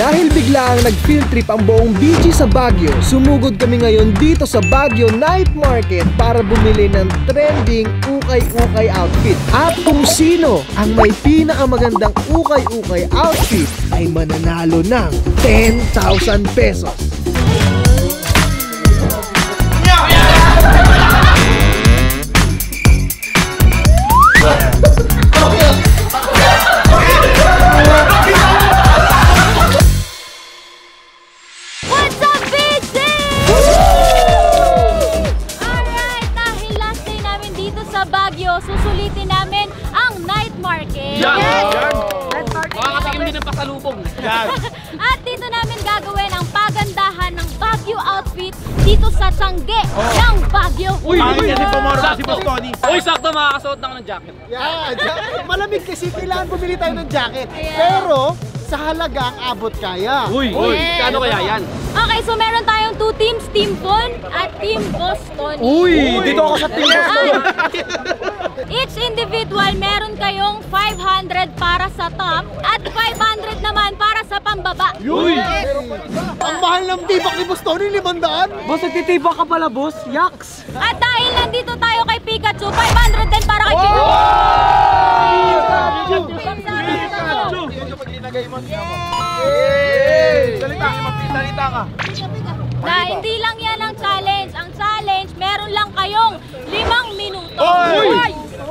Dahil biglaang nag-field trip ang buong BG sa Baguio, sumugod kami ngayon dito sa Baguio Night Market para bumili ng trending ukay-ukay outfit. At kung sino ang may pinakamagandang ukay-ukay outfit ay mananalo ng 10,000 pesos. Susulitin namin ang night market. Makakatikim din ng pasalubong. At dito namin gagawin ang pagandahan ng Baguio outfit dito sa Tiangge ng Baguio. Uy, si Boss Tony. Uy, sakto makakasuot na ako ng jacket. Yeah, malamig kasi kailangan bumili tayo ng jacket. Pero sa halagang abot kaya. Uy, kano kaya yan? Okay, so meron tayong 2 teams, Team Bon at Team Boss Tony. Uy, dito ako sa Team Boss Tony. Each individual, meron kayong 500 para sa top at 500 naman para sa pambaba. Uy! Ang mahal ng tibak ni Boss Tony, 500. Boss, nagtitibak ka pala, boss. Yaks! At dahil nandito tayo kay Pikachu, 500 din para kay Pikachu. Salita ka. Na hindi lang yan ang challenge. Ang challenge, meron lang kayong 5 minuto. Oy!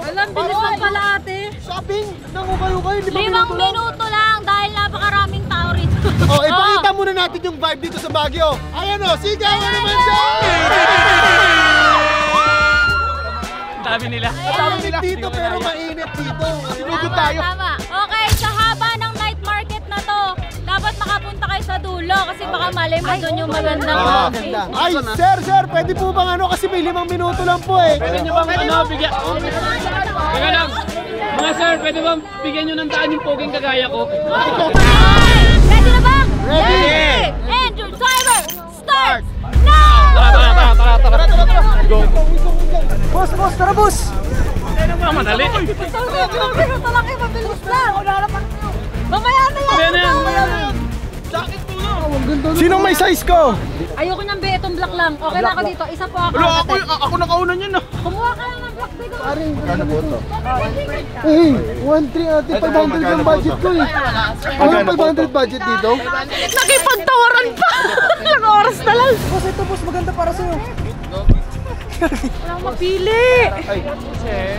Alam, bilis lang pala ate. Sabing, nangukay-ukay, 5 minuto lang dahil napakaraming tao rito. Oh, ipakita muna natin yung vibe dito sa Baguio. Ayan o, sigaw na naman siya! Sabi nila. Mainit dito pero mainit dito. Sinugod tayo. Tama. Okay, sa haba ng night market na to, dapat makapunta kayo sa dulo kasi baka mali mo doon yung magandang Ganda. Ay, sir, pwede po bang ano kasi may 5 minuto lang po eh. Pwede nyo bang bigyan? Teka lang. Mga sir, pwede bang bigyan nyo ng daan yung poging kagaya ko? Ready na ba? Ready! And your timer starts now! Tara. Boss, tara boss! Madali. Minuto lang kayo, mabilis lang. Mamaya na yan. Jacket mo na. Sinong may size ko? Ayoko ng itong black lang. Okay na ako dito. Isa po ako. Ako nakauna niyan na. Kumuha ka lang ng black dito. Kano po ito? Eh, 1.3 ate, 500 yung budget ko eh. Ano 500 budget dito? Nakipagtawaran pa. Ilang oras na lang. Boss, ito boss, maganda para sa'yo. Walang mapili.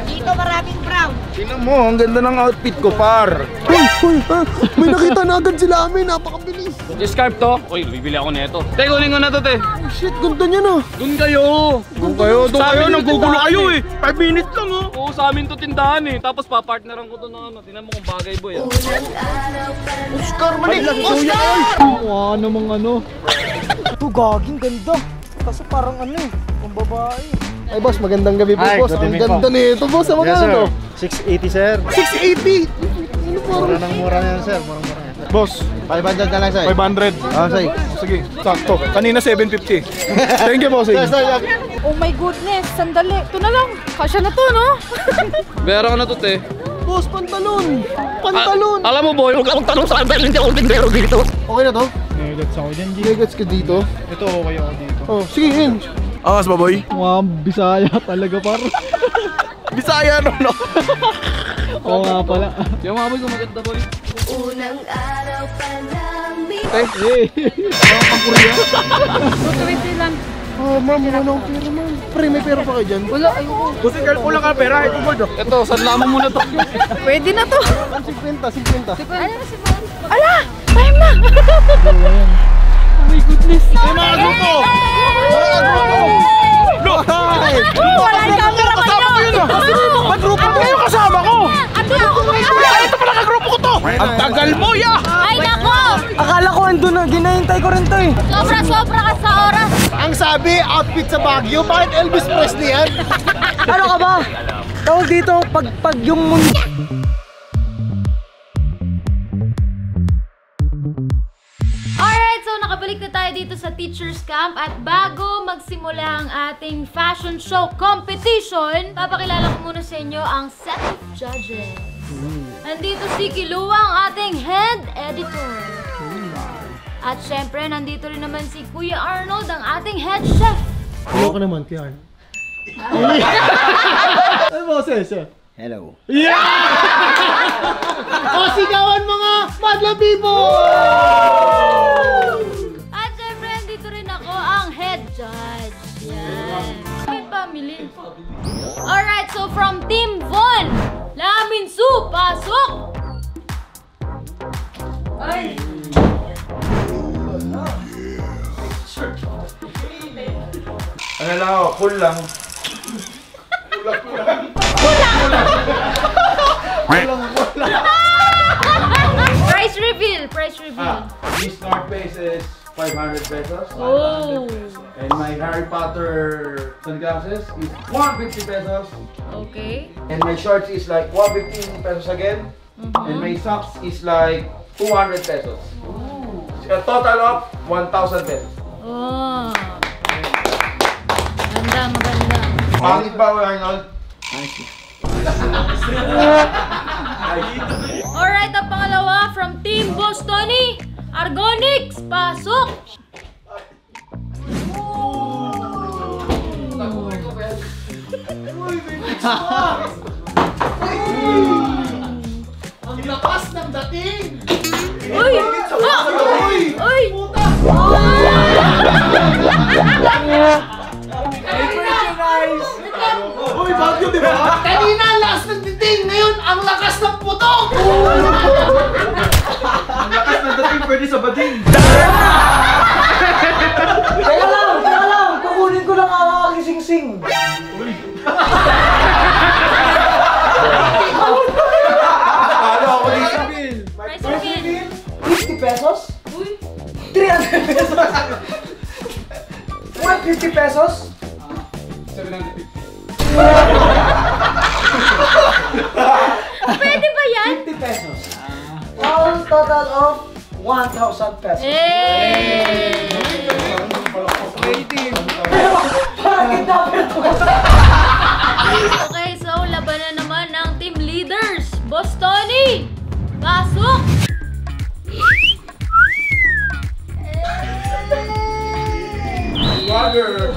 Dito maraming brown. Tingnan mo, ang ganda ng outfit ko, par. Hoy, may nakita na agad sila amin, napakabilis. Scarf to? Uy, bibili ako nito. Te, kunin ko na to, te. Shit, ganda niya na. Doon kayo. Doon kayo, nanggugulo kayo eh. 5 minutes lang oh. Oo, sa amin to tindahan eh. Tapos papartneran ko to ng ano. Tingnan mo kung bagay boy ah. Oscar, mali lang, Oscar! Wow, namang ano. Ito, gaging ganda. Kaso parang ano eh, pang babae. Ay boss, magandang gabi po boss. Ang ganda nito boss, sa magkano? 680 sir. 680! Mura ng mura na yan sir, mura yan. Boss, 500 na lang sir. 500. Ah, say. Sige, sakto. Kanina 750. Thank you boss. Oh my goodness, sandali. Ito na lang. Kasya na to, no? Bera ka na to, te. Boss, pantalon! Pantalon! Alam mo boy, huwag akong tanong sa akin. Hindi ako tindero dito. Okay na to? Negats ako dyan, G. Negats ka dito? Ito okay ako dito. Oh, sige yun. Angas ba boy? Wow, Bisaya talaga par. Bisaya no? Oo nga pala. Yung mga boy, kumaganda boy. Unang araw pa namin. Eh, ang pangkurya. 220 lang. Oh, ma'am, ano ang pera ma'am? Pre, may pera pa kayo dyan? Wala, ayoko. Busi girl, kulang ka pera. Ito boy. Ito, sadlama muna to. Pwede na to. 50. Ano na si Bon? Ala! Time na! Oh my goodness. Ay, mga grupo! Look! Wala yung camera ko yun! Mag-grupo kayo kasama ko! Ando ako Ito pala ka-grupo ko to! Ang tagal mo ya! Ay nako! Akala ko andun na, ginahintay ko rin to eh. Sobra-sobra ka sa oras. Ang sabi, outfit sa Baguio, bakit Elvis Presley yan? Ano ka ba? Tawag dito, pag yung mundo. Alright, so nakabalik na tayo dito sa Teacher's Camp at bago magsimula ang ating fashion show competition, papakilala ko muna sa inyo ang set of judges. Nandito si Kilua, ang ating head editor. At syempre, nandito rin naman si Kuya Arnold, ang ating head chef. Hello ka naman, Kuya Arnold. Ano ba siya? Hello. O, sigawan mga madlang people! At syempre, nandito rin ako, ang head judge. Yan. May family. Alright, so from Team Von, Laminsu, pasok! Ay! Ano lang ako, cool lang. Price reveal! Price reveal. This North Face is 500 pesos. Oh! And my Harry Potter sunglasses is 150 pesos. Okay. And my shorts is like 115 pesos again. And my socks is like 200 pesos. So a total of 1,000 pesos. Oh! Maganda, maganda. Pangit ba, Arnold? Alright, ang pangalawa from Team Bostoni, Argonix, pasok! Ang lakas ng dating! Uy! Uy! Uy, bagyo, di ba? Kanina, ang lakas ng dating! Ngayon, ang lakas ng putok! Ang lakas ng dating pwede sa bading. Teka lang! Kukunin ko lang ang aking sing-sing. Ano ako dito, Bill? Price reveal! 50 pesos? Uy! 300 pesos? 150 pesos? 750. Pwede ba yan? 50 pesos. All total of 1,000 pesos. Hey! Parang dapat ito. Okay, so labanan naman ng team leaders. Bostoni, pasok! Swagger!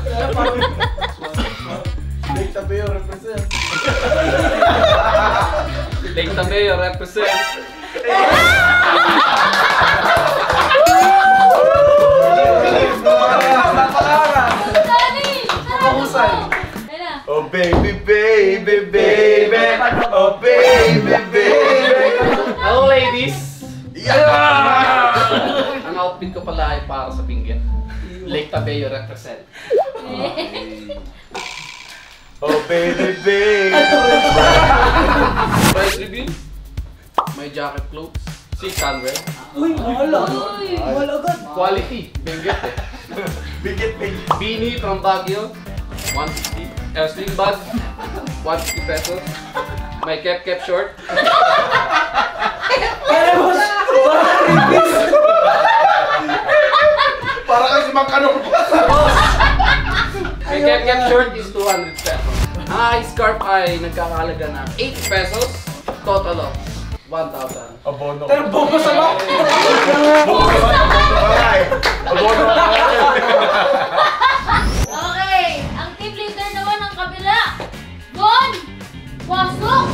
Lake Tabeo represent. Lake Tabeo represent. Bostoni! Ayun na. Oh baby, baby, baby. Oh baby, baby. Hello ladies! Yeah! Ang outfit ko pala ay para sa pinggit. Lake Tabeo represent. Oh baby, baby. Price review? My jacket clothes. 600. Uy, wala. Uy! Wala agad. Quality. Pinggit eh. Bigit, bigit. Beanie from Baguio. 150. Sling bag. 150 pesos. My cap short. Para kasi magkanong My cap short is 200 pesos. Ang scarf ay nagkakahalaga na 8 pesos. Total of 1,000. Abono. Pero bobo sa loob. Abono ka Okay, ang team leader naman ang kabila. Bon! Pasok!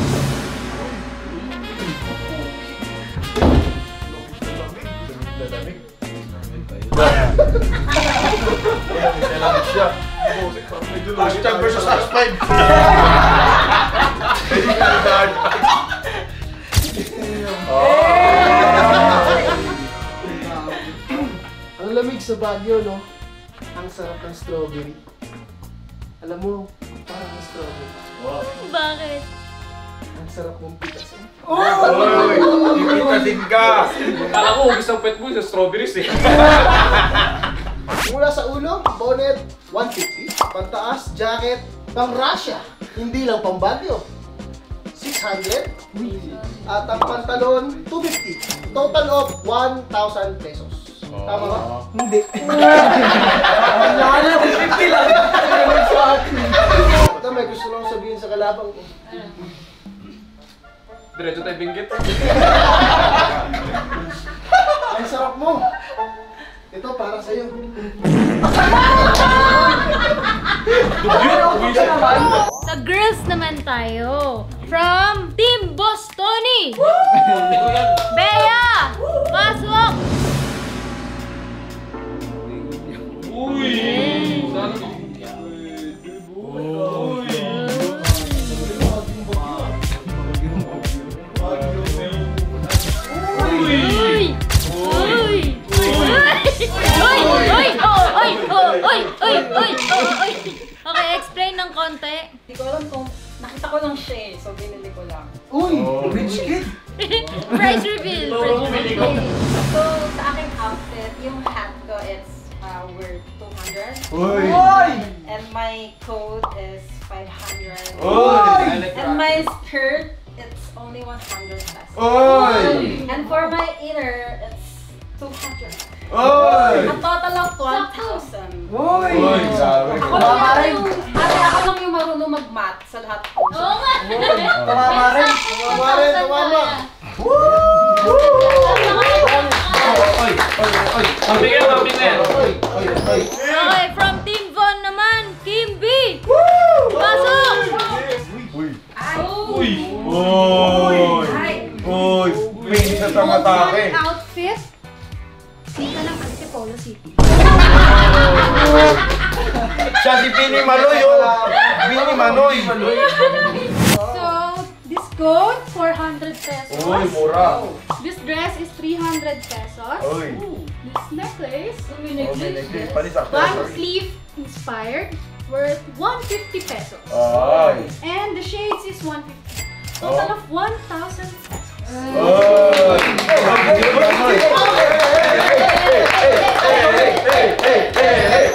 Hashtag versus hashtag. Ang lamig sa Baguio, no? Ang sarap ng strawberry. Alam mo, parang ang strawberry. Bakit? Ang sarap mong pitas. Ipita din ka. Kala ko, isang pet mo sa strawberries eh. Mula sa ulo, bonnet, 150. Pantaas, jacket, pang Russia. Hindi lang pang Baguio. 600. At ang pantalon, 250. Total of 1,000 pesos. Tama ba? Hindi. Wala na, 250 lang. Ito, may gusto lang sabihin sa kalabang ko. Diretso tayo binggit. Ang sarap mo. para sa'yo. Sa girls naman tayo. From Team Bostoni. Bea! Pasok! Uy! Uy! Uy! Okay, explain ng konti. Hindi ko alam kung nakita ko lang siya eh, so binili ko lang. Uy! Rich kid! Price reveal. So, sa aking outfit, yung hat ko is worth 200. Uy! And my coat is 500. Uy! And my skirt, it's only 100 pesos. Uy! And for my inner, it's 200. Uy! A total of 1,000. Uy! Grabe. Ako lang yung marunong mag-math sa lahat ko. Oo nga. Tumama rin. Tumama rin. Tumama. Okay, from Team Von naman, Kim B. Pasok! Uy! Uy! May isa sa matake. Outfit, sika ng Antipolo City. Siya si Bini Manoy, oh! Bini Manoy! So, this coat, 400 pesos. Uy, mura! This dress is 300 pesos. Uy! This necklace, Panis long sleeve inspired, worth 150 pesos. Ay! And the shades is 150. Total of 1,000 pesos.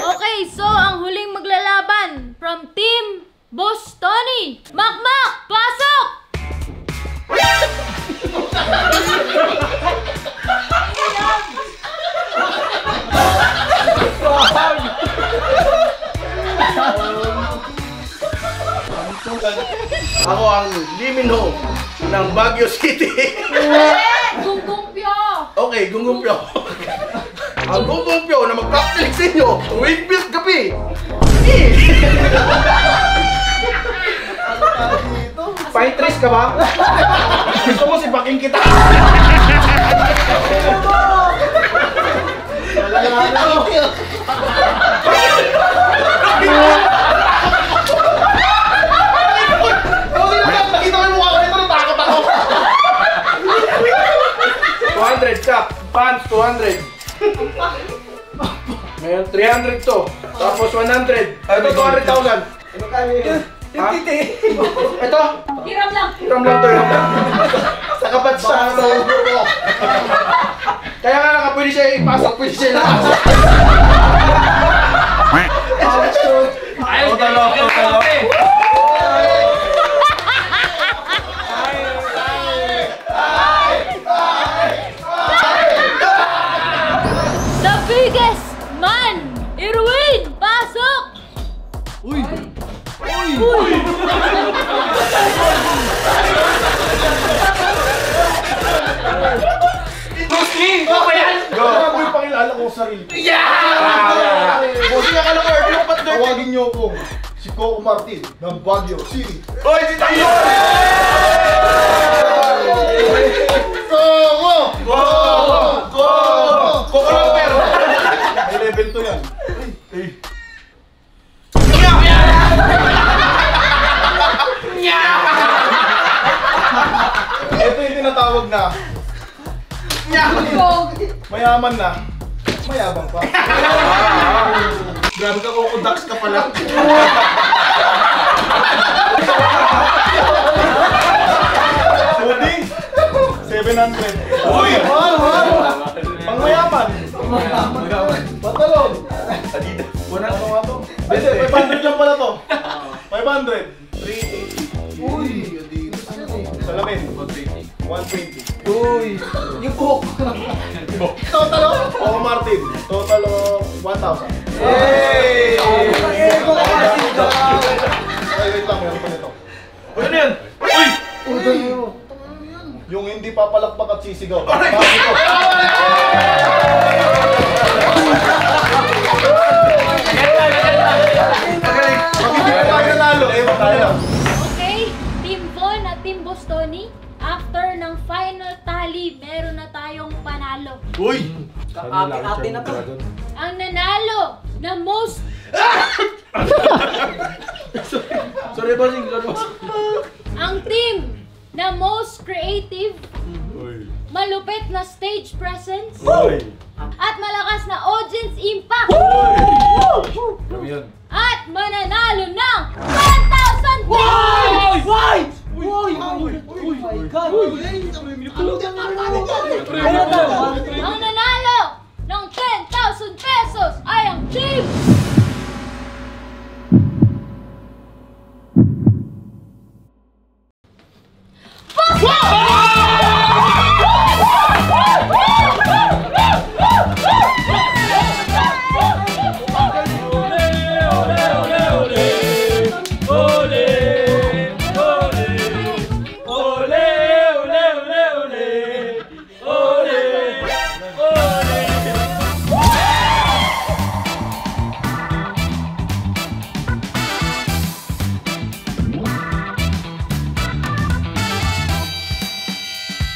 Okay, so ang huling maglalaban from Team Bostoni. Makmak, pasok! Ako ang Limino ng Baguio City. Gunggumpyo! Okay, Gunggumpyo. Ang Gunggumpyo na mag-practice sa inyo, tuwing build gabi. Pine trees ka ba? Gusto mo sipaking kita? Nakita ko yung mukha ko nito, natakot ako. 200 cap, pants 200. Ngayon 300 to, tapos 100. Ito 200,000. Ha? Ito? Hiram lang! Hiram lang to, hiram lang. Sa kapat sa ulo ko. Kaya nga nga, pwede siya ipasok, pwede siya ipasok. Totalo. The biggest man, Irwin, pasok! Uy! Grabe yung pakilala ko sa sarili. Bossing akala ko Erwin ko patler. Tawagin niyo ako si Coco Martin ng Baguio City. Hoy, si Tayo! Coco! Coco Lumper! May level 2 yan. Ito yung tinatawag na mayaman na, mayabang pa. Grabe ka, Coco Dax ka pala. Suding, 700. Uy! Pang mayaman. Pantalon. Wala ka nga to. Hindi, 500 lang pala to. 500. 380. Uy! Salamin. 120. Uy! Yung buhok. Total of Coco Martin. Total of 1,000. Hey! Coco Martin ka! Ay, wait lang, meron pa nito. Ano yan? Uy! Yung hindi papalakpak at sisigaw. Ate na to. Ang nanalo na most... Sorry, bossing. Ang team na most creative, malupit na stage presence, at malakas na audience impact, at mananalo ng 1,000 pesos! Ang nanalo ng 10,000 pesos ay ang team Ole!